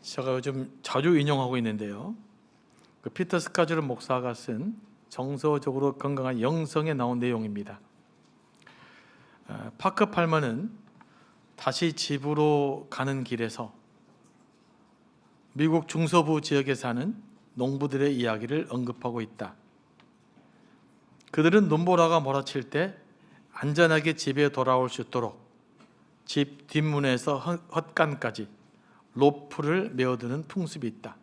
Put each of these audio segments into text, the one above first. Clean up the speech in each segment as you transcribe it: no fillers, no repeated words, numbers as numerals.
제가 요즘 자주 인용하고 있는데요. 그 피터 스카즈르 목사가 쓴 정서적으로 건강한 영성에 나온 내용입니다. 파크 팔머는 다시 집으로 가는 길에서 미국 중서부 지역에 사는 농부들의 이야기를 언급하고 있다. 그들은 눈보라가 몰아칠 때 안전하게 집에 돌아올 수 있도록 집 뒷문에서 헛간까지 로프를 메어두는 풍습이 있다.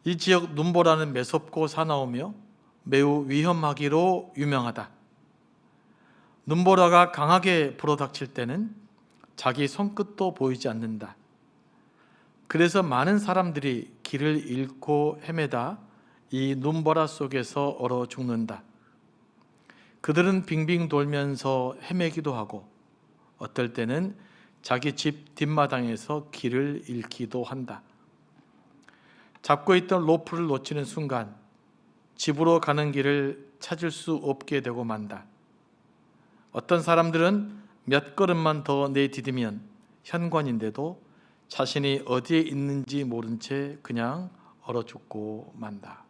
이 지역 눈보라는 매섭고 사나우며 매우 위험하기로 유명하다. 눈보라가 강하게 불어닥칠 때는 자기 손끝도 보이지 않는다. 그래서 많은 사람들이 길을 잃고 헤매다 이 눈보라 속에서 얼어 죽는다. 그들은 빙빙 돌면서 헤매기도 하고 어떨 때는 자기 집 뒷마당에서 길을 잃기도 한다. 잡고 있던 로프를 놓치는 순간 집으로 가는 길을 찾을 수 없게 되고 만다. 어떤 사람들은 몇 걸음만 더 내디디면 현관인데도 자신이 어디에 있는지 모른 채 그냥 얼어 죽고 만다.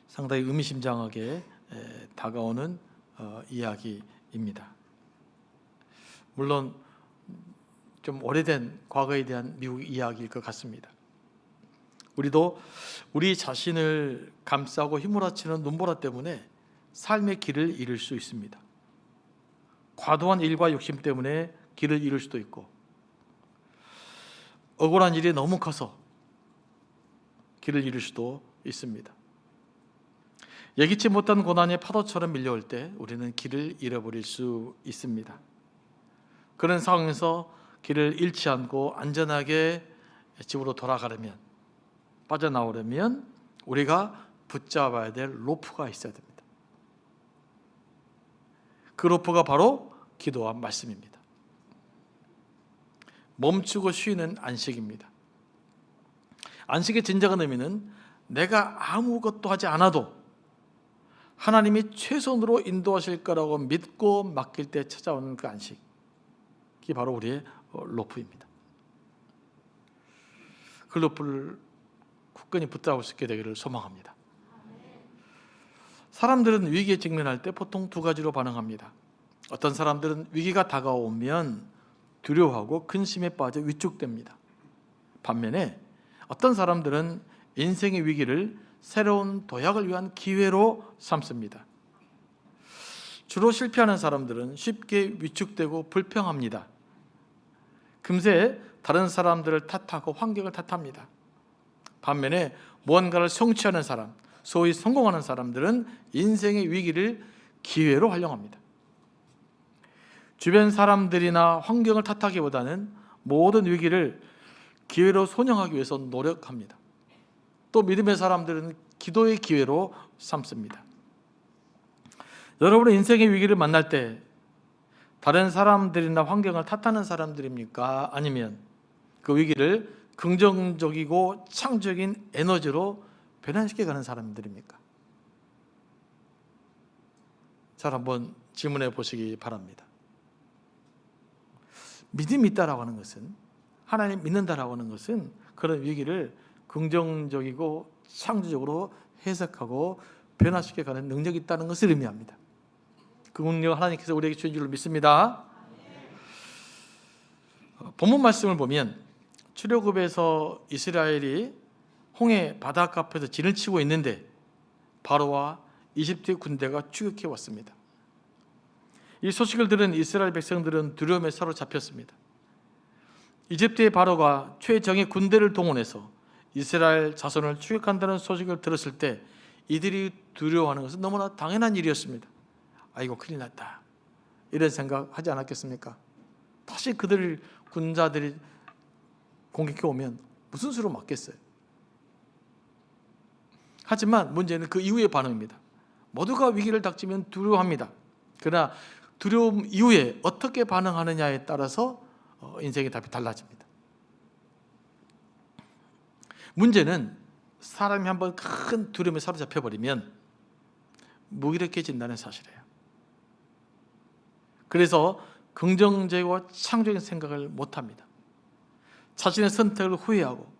상당히 의미심장하게 다가오는 이야기입니다. 물론 좀 오래된 과거에 대한 미국 이야기일 것 같습니다. 우리도 우리 자신을 감싸고 휘몰아치는 눈보라 때문에 삶의 길을 잃을 수 있습니다. 과도한 일과 욕심 때문에 길을 잃을 수도 있고, 억울한 일이 너무 커서 길을 잃을 수도 있습니다. 예기치 못한 고난이 파도처럼 밀려올 때 우리는 길을 잃어버릴 수 있습니다. 그런 상황에서 길을 잃지 않고 안전하게 집으로 돌아가려면, 빠져나오려면 우리가 붙잡아야 될 로프가 있어야 됩니다. 그 로프가 바로 기도와 말씀입니다. 멈추고 쉬는 안식입니다. 안식의 진정한 의미는 내가 아무것도 하지 않아도 하나님이 최선으로 인도하실 거라고 믿고 맡길 때 찾아오는 그 안식이 바로 우리의 로프입니다. 그 로프를 굳건히 붙잡을 수 있게 되기를 소망합니다. 사람들은 위기에 직면할 때 보통 두 가지로 반응합니다. 어떤 사람들은 위기가 다가오면 두려워하고 근심에 빠져 위축됩니다. 반면에 어떤 사람들은 인생의 위기를 새로운 도약을 위한 기회로 삼습니다. 주로 실패하는 사람들은 쉽게 위축되고 불평합니다. 금세 다른 사람들을 탓하고 환경을 탓합니다. 반면에 무언가를 성취하는 사람, 소위 성공하는 사람들은 인생의 위기를 기회로 활용합니다. 주변 사람들이나 환경을 탓하기보다는 모든 위기를 기회로 손영하기 위해서 노력합니다. 또 믿음의 사람들은 기도의 기회로 삼습니다. 여러분의 인생의 위기를 만날 때 다른 사람들이나 환경을 탓하는 사람들입니까? 아니면 그 위기를 긍정적이고 창조적인 에너지로 변환시켜가는 사람들입니까? 잘 한번 질문해 보시기 바랍니다. 믿음이 있다라고 하는 것은, 하나님 믿는다라고 하는 것은 그런 위기를 긍정적이고 창조적으로 해석하고 변화시켜가는 능력이 있다는 것을 의미합니다. 그 능력을 하나님께서 우리에게 주신 줄로 믿습니다. 본문 말씀을 보면 출애굽에서 이스라엘이 홍해 바닷가 앞에서 진을 치고 있는데 바로와 이집트의 군대가 추격해 왔습니다. 이 소식을 들은 이스라엘 백성들은 두려움에 사로잡혔습니다. 이집트의 바로가 최정예 군대를 동원해서 이스라엘 자손을 추격한다는 소식을 들었을 때 이들이 두려워하는 것은 너무나 당연한 일이었습니다. 아이고 큰일 났다, 이런 생각하지 않았겠습니까? 다시 그들 군자들이 공격해 오면 무슨 수로 맞겠어요? 하지만 문제는 그 이후의 반응입니다. 모두가 위기를 닥치면 두려워합니다. 그러나 두려움 이후에 어떻게 반응하느냐에 따라서 인생의 답이 달라집니다. 문제는 사람이 한번 큰 두려움에 사로잡혀버리면 무기력해진다는 사실이에요. 그래서 긍정적이고 창조적인 생각을 못합니다. 자신의 선택을 후회하고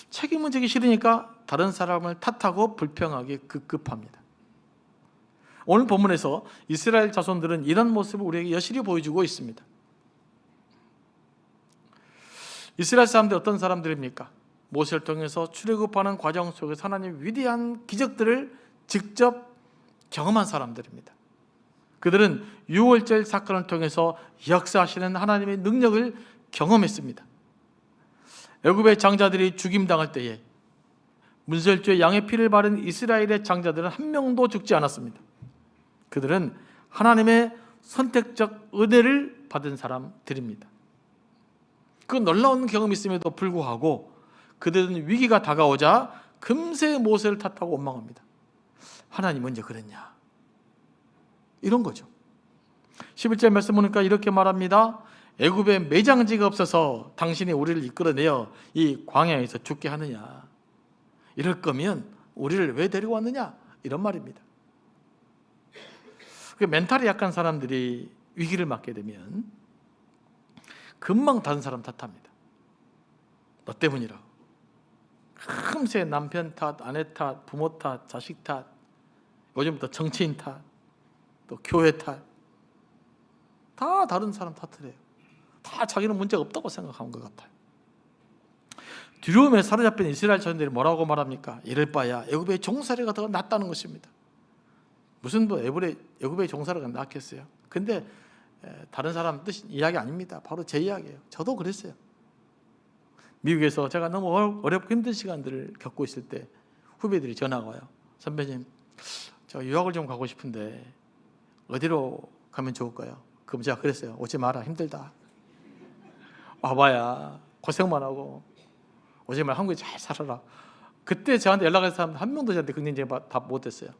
책임을 지기 싫으니까 다른 사람을 탓하고 불평하기 급급합니다. 오늘 본문에서 이스라엘 자손들은 이런 모습을 우리에게 여실히 보여주고 있습니다. 이스라엘 사람들 어떤 사람들입니까? 모세를 통해서 출애굽하는 과정 속에서 하나님의 위대한 기적들을 직접 경험한 사람들입니다. 그들은 유월절 사건을 통해서 역사하시는 하나님의 능력을 경험했습니다. 애굽의 장자들이 죽임당할 때에 문설주에 양의 피를 바른 이스라엘의 장자들은 한 명도 죽지 않았습니다. 그들은 하나님의 선택적 은혜를 받은 사람들입니다. 그 놀라운 경험이 있음에도 불구하고 그들은 위기가 다가오자 금세 모세를 탓하고 원망합니다. 하나님 언제 그랬냐? 이런 거죠. 11절 말씀 보니까 이렇게 말합니다. 애굽에 매장지가 없어서 당신이 우리를 이끌어내어 이 광야에서 죽게 하느냐? 이럴 거면 우리를 왜 데려왔느냐? 이런 말입니다. 멘탈이 약한 사람들이 위기를 맞게 되면 금방 다른 사람 탓합니다. 너 때문이라고. 금세 남편 탓, 아내 탓, 부모 탓, 자식 탓, 요즘부터 정치인 탓, 또 교회 탓, 다 다른 사람 탓을 해요. 다 자기는 문제가 없다고 생각하는 것 같아요. 두려움에 사로잡힌 이스라엘 자손들이 뭐라고 말합니까? 이럴 바야 애굽의 종살이가 더 낫다는 것입니다. 무슨 뭐 애굽의 종살이가 낫겠어요? 근데 다른 사람 뜻 이야기 아닙니다. 바로 제 이야기예요. 저도 그랬어요. 미국에서 제가 너무 어렵고 힘든 시간들을 겪고 있을 때 후배들이 전화가 와요. 선배님, 제가 유학을 좀 가고 싶은데 어디로 가면 좋을까요? 그럼 제가 그랬어요. 오지 마라, 힘들다. 와봐야 고생만 하고 오지 마라, 한국에 잘 살아라. 그때 저한테 연락한 사람 한 명도 저한테 긍정적인 답 못했어요.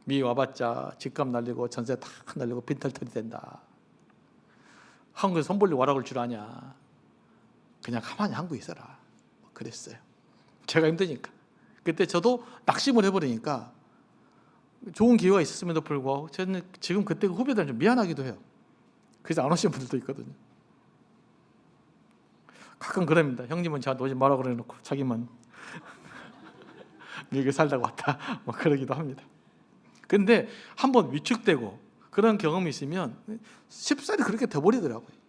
미국 와봤자 집값 날리고 전세 다 날리고 빈털터리 된다. 한국에서 손 벌리 와라 그럴 줄 아냐. 그냥 가만히 한국에 있어라. 그랬어요. 제가 힘드니까. 그때 저도 낙심을 해버리니까 좋은 기회가 있었음에도 불구하고 저는 지금 그때 후배들은 좀 미안하기도 해요. 그래서 안 오시는 분들도 있거든요. 가끔 그럽니다. 형님은 저한테 오지 마라 그래놓고 자기만 미국에 살다가 왔다 뭐 그러기도 합니다. 근데 한번 위축되고 그런 경험이 있으면 쉽사리 그렇게 돼버리더라고요.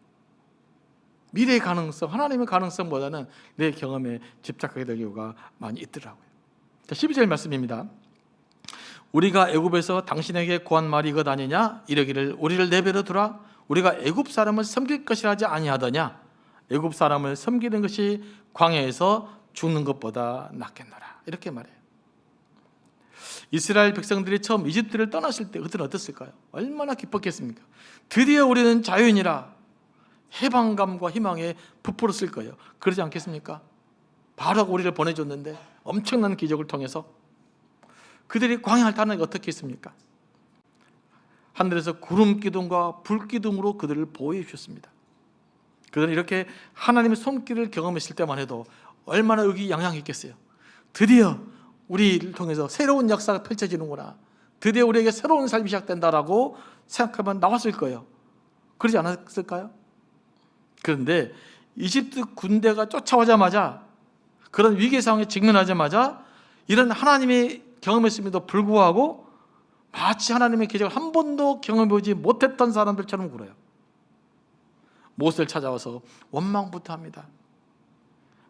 미래의 가능성, 하나님의 가능성보다는 내 경험에 집착하게 될 경우가 많이 있더라고요. 12절 말씀입니다. 우리가 애굽에서 당신에게 구한 말이 이것 아니냐? 이르기를 우리를 내버려 두라. 우리가 애굽 사람을 섬길 것이라 하지 아니하더냐? 애굽 사람을 섬기는 것이 광야에서 죽는 것보다 낫겠노라. 이렇게 말해요. 이스라엘 백성들이 처음 이집트를 떠났을 때 그들은 어땠을까요? 얼마나 기뻤겠습니까? 드디어 우리는 자유인이라 해방감과 희망에 부풀었을 거예요. 그러지 않겠습니까? 바로 우리를 보내줬는데 엄청난 기적을 통해서 그들이 광야를 타는 게 어떻게 했습니까? 하늘에서 구름 기둥과 불 기둥으로 그들을 보호해 주셨습니다. 그들은 이렇게 하나님의 손길을 경험했을 때만 해도 얼마나 의기양양했겠어요. 드디어 우리를 통해서 새로운 역사가 펼쳐지는구나. 드디어 우리에게 새로운 삶이 시작된다라고 생각하면 나왔을 거예요. 그러지 않았을까요? 그런데 이집트 군대가 쫓아오자마자 그런 위기 상황에 직면하자마자 이런 하나님의 경험했음에도 불구하고 마치 하나님의 기적을 한 번도 경험해보지 못했던 사람들처럼 굴어요. 모세를 찾아와서 원망부터 합니다.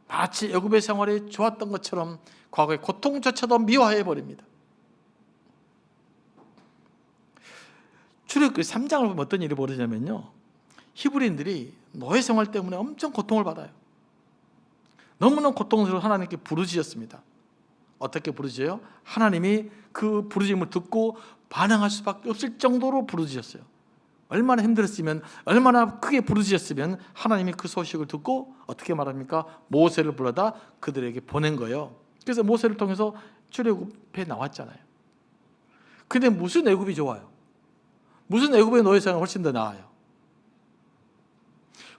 마치 애굽의 생활이 좋았던 것처럼 과거의 고통조차도 미화해버립니다. 출애굽기 3장을 보면 어떤 일이 벌어지냐면요, 히브리인들이 노예 생활 때문에 엄청 고통을 받아요. 너무나 고통스러워 하나님께 부르짖었습니다. 어떻게 부르짖어요? 하나님이 그 부르짖음을 듣고 반응할 수밖에 없을 정도로 부르짖었어요. 얼마나 힘들었으면, 얼마나 크게 부르짖었으면 하나님이 그 소식을 듣고 어떻게 말합니까? 모세를 불러다 그들에게 보낸 거예요. 그래서 모세를 통해서 출애굽에 나왔잖아요. 근데 무슨 애굽이 좋아요? 무슨 애굽의 노예 생활이 훨씬 더 나아요?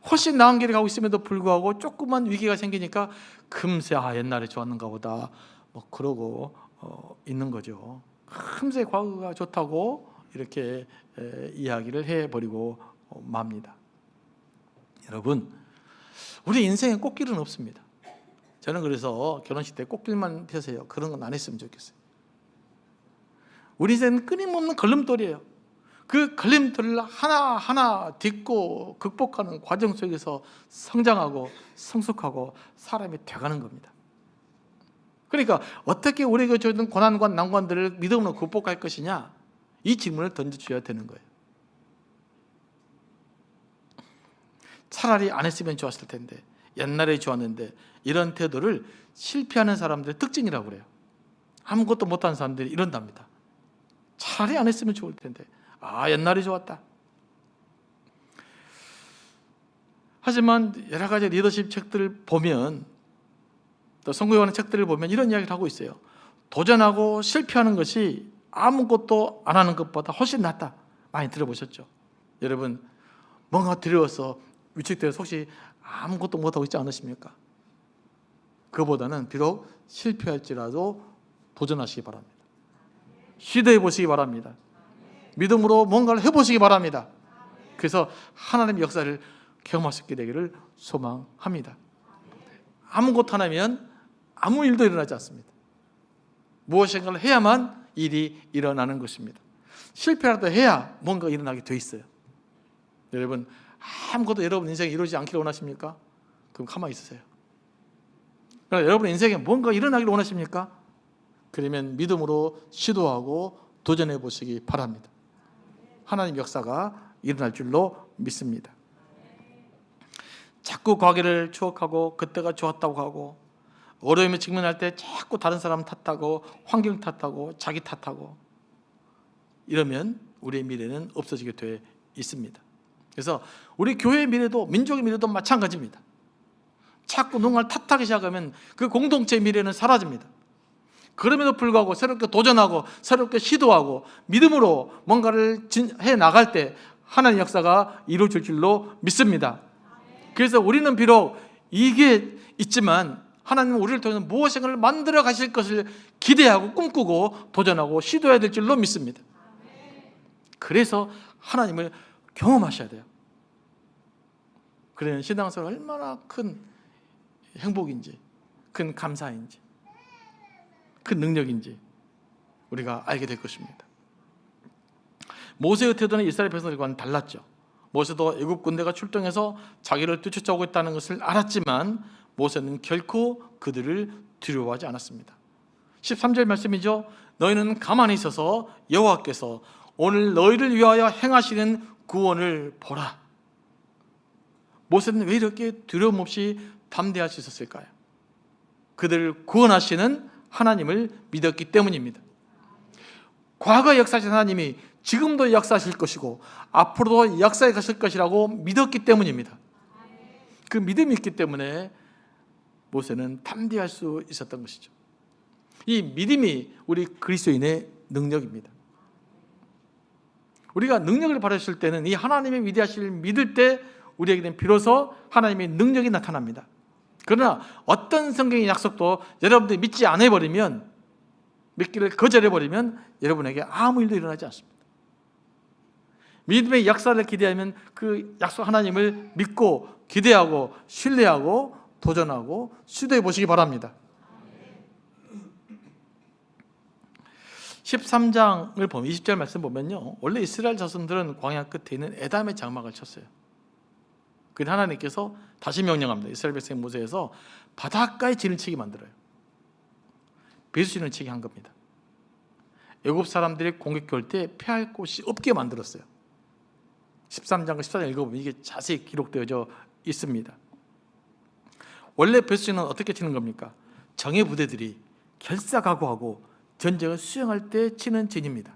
훨씬 나은 길을 가고 있음에도 불구하고 조그만 위기가 생기니까 금세 옛날에 좋았는가 보다 뭐 그러고 있는 거죠. 금세 과거가 좋다고 이렇게 이야기를 해버리고 맙니다. 여러분, 우리 인생에 꽃길은 없습니다. 저는 그래서 결혼식 때 꽃길만 펴세요, 그런 건 안 했으면 좋겠어요. 우리 인생은 끊임없는 걸림돌이에요. 그 걸림돌을 하나하나 딛고 극복하는 과정 속에서 성장하고 성숙하고 사람이 돼가는 겁니다. 그러니까 어떻게 우리에게 주어진 고난과 난관들을 믿음으로 극복할 것이냐, 이 질문을 던져줘야 되는 거예요. 차라리 안 했으면 좋았을 텐데, 옛날에 좋았는데, 이런 태도를 실패하는 사람들의 특징이라고 그래요. 아무것도 못하는 사람들이 이런답니다. 차라리 안 했으면 좋을 텐데, 옛날이 좋았다. 하지만 여러 가지 리더십 책들을 보면, 또 성공하는 책들을 보면 이런 이야기를 하고 있어요. 도전하고 실패하는 것이 아무것도 안 하는 것보다 훨씬 낫다. 많이 들어보셨죠? 여러분, 뭔가 두려워서 위축되어서 혹시 아무것도 못하고 있지 않으십니까? 그보다는 비록 실패할지라도 도전하시기 바랍니다. 시도해 보시기 바랍니다. 믿음으로 뭔가를 해보시기 바랍니다. 그래서 하나님의 역사를 경험할 수 있게 되기를 소망합니다. 아무것도 안 하면 아무 일도 일어나지 않습니다. 무엇인가를 해야만 일이 일어나는 것입니다. 실패라도 해야 뭔가 일어나게 돼 있어요. 여러분, 아무것도 여러분 인생에 이루어지지 않기를 원하십니까? 그럼 가만히 있으세요. 그러니까 여러분 인생에 뭔가 일어나기를 원하십니까? 그러면 믿음으로 시도하고 도전해 보시기 바랍니다. 하나님 역사가 일어날 줄로 믿습니다. 자꾸 과거를 추억하고 그때가 좋았다고 하고, 어려움에 직면할 때 자꾸 다른 사람 탓하고 환경 탓하고 자기 탓하고, 이러면 우리의 미래는 없어지게 돼 있습니다. 그래서 우리 교회의 미래도 민족의 미래도 마찬가지입니다. 자꾸 누군가를 탓하기 시작하면 그 공동체의 미래는 사라집니다. 그럼에도 불구하고 새롭게 도전하고 새롭게 시도하고 믿음으로 뭔가를 해 나갈 때 하나님의 역사가 이루어질 줄로 믿습니다. 그래서 우리는 비록 이게 있지만 하나님은 우리를 통해서 무엇인가를 만들어 가실 것을 기대하고 꿈꾸고 도전하고 시도해야 될 줄로 믿습니다. 그래서 하나님을 경험하셔야 돼요. 그러면 신앙생활 얼마나 큰 행복인지, 큰 감사인지, 큰 능력인지 우리가 알게 될 것입니다. 모세의 태도는 이스라엘 백성들과는 달랐죠. 모세도 애굽 군대가 출동해서 자기를 쫓아오고 있다는 것을 알았지만 모세는 결코 그들을 두려워하지 않았습니다. 13절 말씀이죠. 너희는 가만히 있어서 여호와께서 오늘 너희를 위하여 행하시는 구원을 보라. 모세는 왜 이렇게 두려움 없이 담대할 수 있었을까요? 그들을 구원하시는 하나님을 믿었기 때문입니다. 과거 역사하신 하나님이 지금도 역사하실 것이고 앞으로도 역사해 가실 것이라고 믿었기 때문입니다. 그 믿음이 있기 때문에 모세는 담대할 수 있었던 것이죠. 이 믿음이 우리 그리스도인의 능력입니다. 우리가 능력을 받으실 때는 이 하나님의 위대하심을 믿을 때 우리에게는 비로소 하나님의 능력이 나타납니다. 그러나 어떤 성경의 약속도 여러분들이 믿지 않아버리면, 믿기를 거절해버리면 여러분에게 아무 일도 일어나지 않습니다. 믿음의 역사를 기대하면 그 약속 하나님을 믿고 기대하고 신뢰하고 도전하고 시도해 보시기 바랍니다. 13장을 보면 20절 말씀 보면요, 원래 이스라엘 자손들은 광야 끝에 있는 에담의 장막을 쳤어요. 그런데 하나님께서 다시 명령합니다. 이스라엘 백성 모세에서 바닷가에 진을 치게 만들어요. 배수진을 치게 한 겁니다. 애굽 사람들이 공격해 올 때 피할 곳이 없게 만들었어요. 13장과 14장 읽어보면 이게 자세히 기록되어져 있습니다. 원래 배수진은 어떻게 치는 겁니까? 정예 부대들이 결사각오하고 전쟁을 수행할 때 치는 진입니다.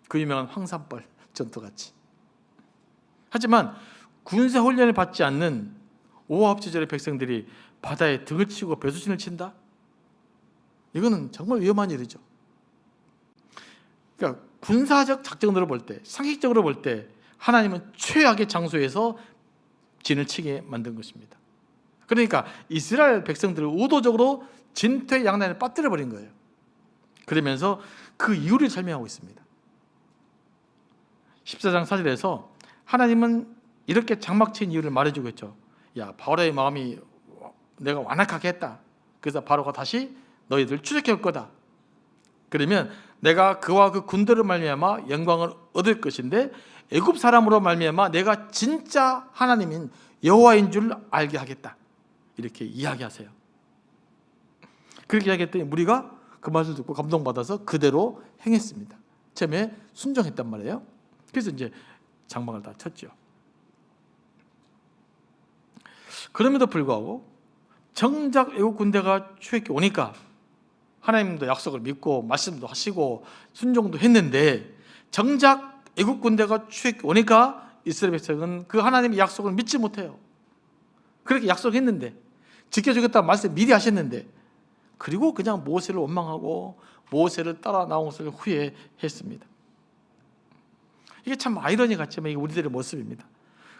그 유명한 황산벌 전투같이. 하지만 군사 훈련을 받지 않는 오합지졸의 백성들이 바다에 등을 치고 배수진을 친다? 이거는 정말 위험한 일이죠. 그러니까 군사적 작전으로 볼 때, 상식적으로 볼 때 하나님은 최악의 장소에서 진을 치게 만든 것입니다. 그러니까 이스라엘 백성들을 의도적으로 진퇴양난에 빠뜨려 버린 거예요. 그러면서 그 이유를 설명하고 있습니다. 14장 4절에서 하나님은 이렇게 장막 친 이유를 말해주고 있죠. 야, 바로의 마음이 내가 완악하게 했다. 그래서 바로가 다시 너희들 추적해 올 거다. 그러면 내가 그와 그 군대로 말미암아 영광을 얻을 것인데 애굽 사람으로 말미암아 내가 진짜 하나님인 여호와인 줄 알게 하겠다. 이렇게 이야기하세요. 그렇게 이야기했더니 무리가 그 말을 듣고 감동받아서 그대로 행했습니다. 처음에 순종했단 말이에요. 그래서 이제 장막을 다 쳤죠. 그럼에도 불구하고 정작 애국 군대가 출애굽해 오니까 하나님도 약속을 믿고 말씀도 하시고 순종도 했는데 정작 애국 군대가 출애굽해 오니까 이스라엘 백성은 그 하나님의 약속을 믿지 못해요. 그렇게 약속했는데 지켜주겠다는 말씀 미리 하셨는데 그리고 그냥 모세를 원망하고 모세를 따라 나온 것을 후회했습니다. 이게 참 아이러니 같지만 이게 우리들의 모습입니다.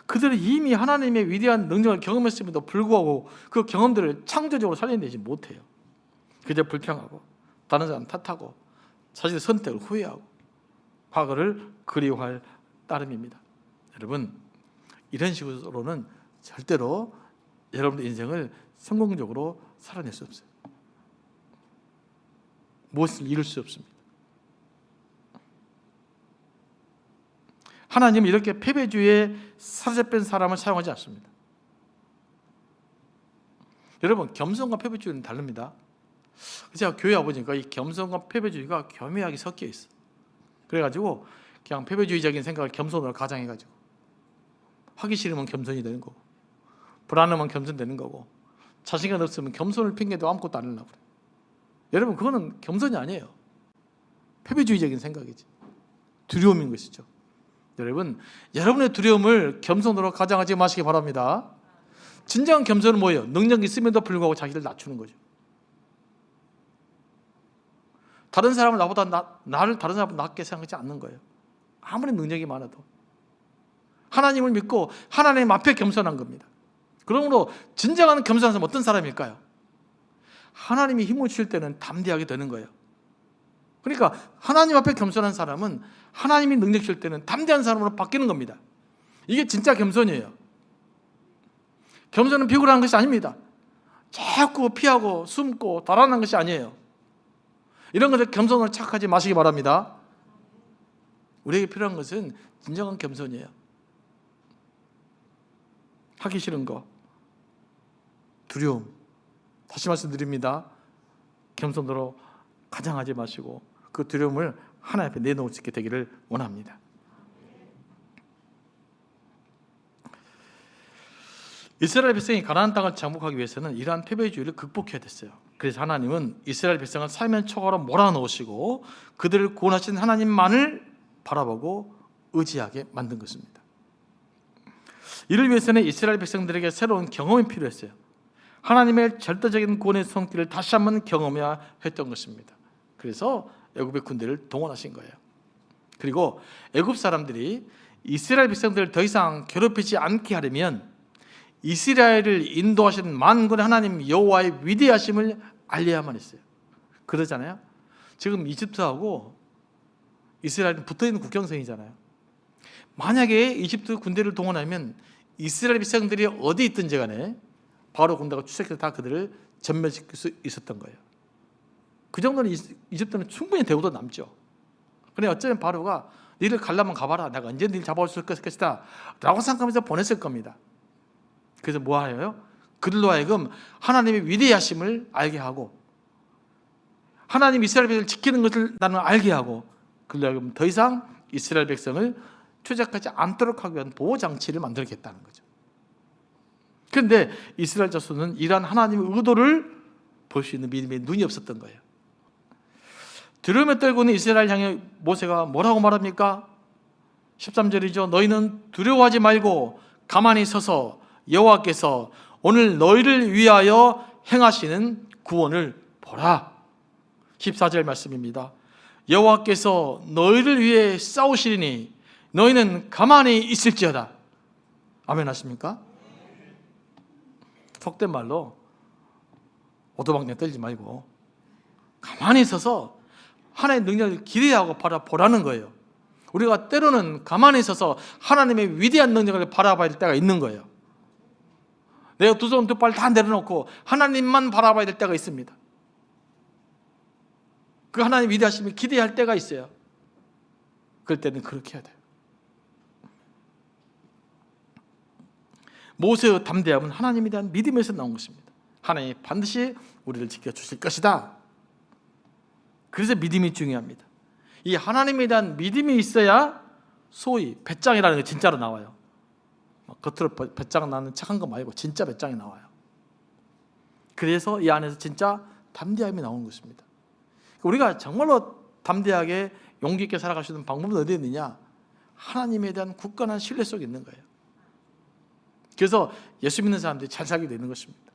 그들은 이미 하나님의 위대한 능력을 경험했음에도 불구하고 그 경험들을 창조적으로 살려내지 못해요. 그저 불평하고 다른 사람 탓하고 자신의 선택을 후회하고 과거를 그리워할 따름입니다. 여러분, 이런 식으로는 절대로 여러분의 인생을 성공적으로 살아낼 수 없어요. 무엇을 이룰 수 없습니다. 하나님은 이렇게 패배주의에 사로잡힌 사람을 사용하지 않습니다. 여러분, 겸손과 패배주의는 다릅니다. 제가 교회 와보니까 이 겸손과 패배주의가 교묘하게 섞여 있어. 그래가지고 그냥 패배주의적인 생각을 겸손으로 가장해가지고 하기 싫으면 겸손이 되는 거고 불안하면 겸손되는 거고 자신감 없으면 겸손을 핑계도 아무것도 안 하려고 그래요. 여러분, 그거는 겸손이 아니에요. 패배주의적인 생각이지. 두려움인 것이죠. 여러분, 여러분의 두려움을 겸손으로 가장하지 마시기 바랍니다. 진정한 겸손은 뭐예요? 능력이 있음에도 불구하고 자기를 낮추는 거죠. 다른 사람을 나를 다른 사람보다 낮게 생각하지 않는 거예요. 아무리 능력이 많아도 하나님을 믿고 하나님 앞에 겸손한 겁니다. 그러므로 진정한 겸손한 사람은 어떤 사람일까요? 하나님이 힘을 주실 때는 담대하게 되는 거예요. 그러니까 하나님 앞에 겸손한 사람은 하나님이 능력 주실 때는 담대한 사람으로 바뀌는 겁니다. 이게 진짜 겸손이에요. 겸손은 비굴한 것이 아닙니다. 자꾸 피하고 숨고 달아나는 것이 아니에요. 이런 것을 겸손으로 착하지 마시기 바랍니다. 우리에게 필요한 것은 진정한 겸손이에요. 하기 싫은 거, 두려움, 다시 말씀드립니다. 겸손으로 가장하지 마시고 그 두려움을 하나님 앞에 내놓을 수 있게 되기를 원합니다. 이스라엘 백성이 가나안 땅을 정복하기 위해서는 이러한 패배주의를 극복해야 됐어요. 그래서 하나님은 이스라엘 백성을 사면 초가로 몰아넣으시고 그들을 구원하신 하나님만을 바라보고 의지하게 만든 것입니다. 이를 위해서는 이스라엘 백성들에게 새로운 경험이 필요했어요. 하나님의 절대적인 구원의 손길을 다시 한번 경험해야 했던 것입니다. 그래서 애굽의 군대를 동원하신 거예요. 그리고 애굽 사람들이 이스라엘 백성들을 더 이상 괴롭히지 않게 하려면 이스라엘을 인도하시는 만군의 하나님 여호와의 위대하심을 알려야만 했어요. 그러잖아요. 지금 이집트하고 이스라엘은 붙어있는 국경선이잖아요. 만약에 이집트 군대를 동원하면 이스라엘 백성들이 어디 있든지 간에 바로 군대가 출격해서 다 그들을 전멸시킬 수 있었던 거예요. 그 정도는 이집트는 충분히 대우도 남죠. 그런데 어쩌면 바로가 너희를 가려면 가봐라. 내가 언제 너희를 잡아올 수 있을 것이다 라고 생각하면서 보냈을 겁니다. 그래서 뭐 하여요? 그들로 하여금 하나님의 위대하심을 알게 하고 하나님 이스라엘 백성을 지키는 것을 나는 알게 하고 그들로 하여금 더 이상 이스라엘 백성을 추적하지 않도록 하기 위한 보호장치를 만들겠다는 거죠. 그런데 이스라엘 자손은 이러한 하나님의 의도를 볼 수 있는 믿음의 눈이 없었던 거예요. 두려움에 떨고 있는 이스라엘 향해 모세가 뭐라고 말합니까? 13절이죠. 너희는 두려워하지 말고 가만히 서서 여호와께서 오늘 너희를 위하여 행하시는 구원을 보라. 14절 말씀입니다. 여호와께서 너희를 위해 싸우시리니 너희는 가만히 있을지어다. 아멘 하십니까? 속된 말로 오도방정 떨지 말고 가만히 서서 하나님의 능력을 기대하고 바라보라는 거예요. 우리가 때로는 가만히 서서 하나님의 위대한 능력을 바라봐야 할 때가 있는 거예요. 내가 두 손 두 발 다 내려놓고 하나님만 바라봐야 될 때가 있습니다. 그 하나님 위대하심을 기대할 때가 있어요. 그럴 때는 그렇게 해야 돼요. 모세의 담대함은 하나님에 대한 믿음에서 나온 것입니다. 하나님이 반드시 우리를 지켜주실 것이다. 그래서 믿음이 중요합니다. 이 하나님에 대한 믿음이 있어야 소위 배짱이라는 게 진짜로 나와요. 겉으로 배짱 나는 척한 거 말고 진짜 배짱이 나와요. 그래서 이 안에서 진짜 담대함이 나오는 것입니다. 우리가 정말로 담대하게 용기 있게 살아갈 수 있는 방법은 어디에 있느냐? 하나님에 대한 굳건한 신뢰 속에 있는 거예요. 그래서 예수 믿는 사람들이 잘 살게 되는 것입니다.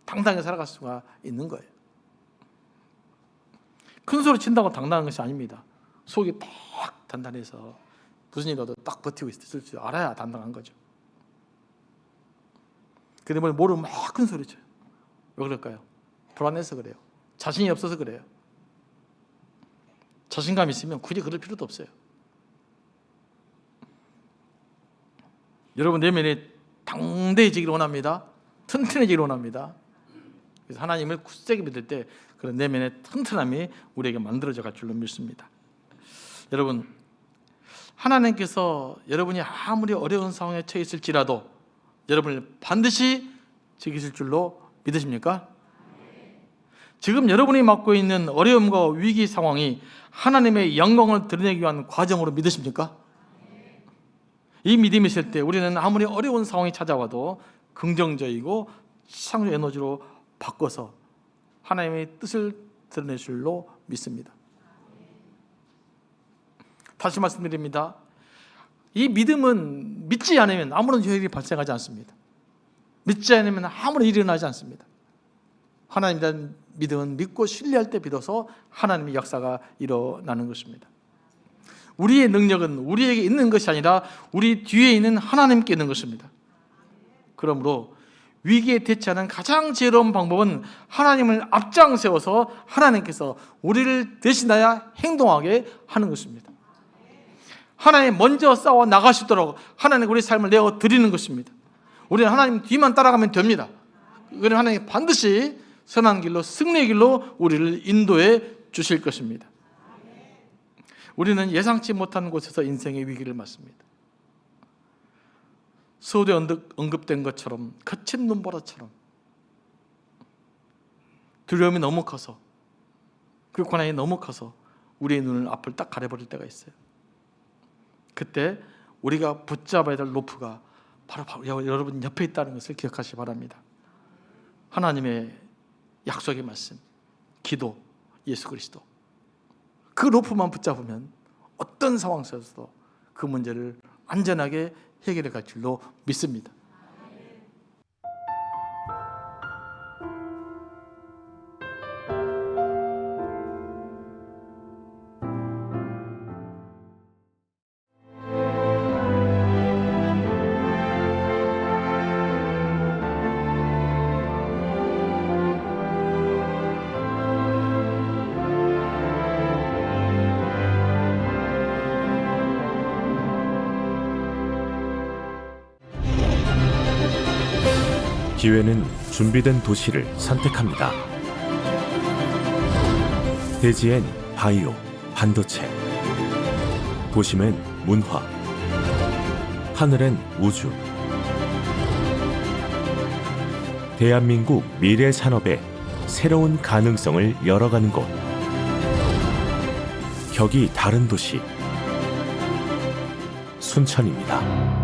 당당하게 살아갈 수가 있는 거예요. 큰 소리 친다고 당당한 것이 아닙니다. 속이 딱 단단해서 무슨 일이 와도 딱 버티고 있을 줄 알아야 단단한 거죠. 근데 모르면 막 큰 소리 쳐요. 왜 그럴까요? 불안해서 그래요. 자신이 없어서 그래요. 자신감 있으면 굳이 그럴 필요도 없어요. 여러분 내면에 당대해지기를 원합니다. 튼튼해지기를 원합니다. 그래서 하나님을 굳세게 믿을 때 그런 내면의 튼튼함이 우리에게 만들어져 갈 줄로 믿습니다. 여러분, 하나님께서 여러분이 아무리 어려운 상황에 처해 있을지라도 여러분을 반드시 지키실 줄로 믿으십니까? 지금 여러분이 맡고 있는 어려움과 위기 상황이 하나님의 영광을 드러내기 위한 과정으로 믿으십니까? 이 믿음이 있을 때 우리는 아무리 어려운 상황이 찾아와도 긍정적이고 창조 에너지로 바꿔서 하나님의 뜻을 드러낼 줄로 믿습니다. 다시 말씀드립니다. 이 믿음은 믿지 않으면 아무런 효력이 발생하지 않습니다. 믿지 않으면 아무런 일이 일어나지 않습니다. 하나님에 대한 믿음은 믿고 신뢰할 때 비로소 하나님의 역사가 일어나는 것입니다. 우리의 능력은 우리에게 있는 것이 아니라 우리 뒤에 있는 하나님께 있는 것입니다. 그러므로 위기에 대처하는 가장 지혜로운 방법은 하나님을 앞장세워서 하나님께서 우리를 대신하여 행동하게 하는 것입니다. 하나님 먼저 싸워 나갈 수 있도록 하나님 우리 삶을 내어 드리는 것입니다. 우리는 하나님 뒤만 따라가면 됩니다. 그러면 하나님 반드시 선한 길로 승리의 길로 우리를 인도해 주실 것입니다. 우리는 예상치 못한 곳에서 인생의 위기를 맞습니다. 서두에 언급된 것처럼 거친 눈보라처럼 두려움이 너무 커서 그 고난이 너무 커서 우리의 눈을 앞을 딱 가려버릴 때가 있어요. 그때 우리가 붙잡아야 될 로프가 바로 여러분 옆에 있다는 것을 기억하시기 바랍니다. 하나님의 약속의 말씀, 기도, 예수 그리스도, 그 로프만 붙잡으면 어떤 상황 속에서도 그 문제를 안전하게 해결해 갈 줄로 믿습니다. 기회는 준비된 도시를 선택합니다. 대지엔 바이오, 반도체, 도심엔 문화, 하늘엔 우주. 대한민국 미래 산업의 새로운 가능성을 열어가는 곳. 격이 다른 도시, 순천입니다.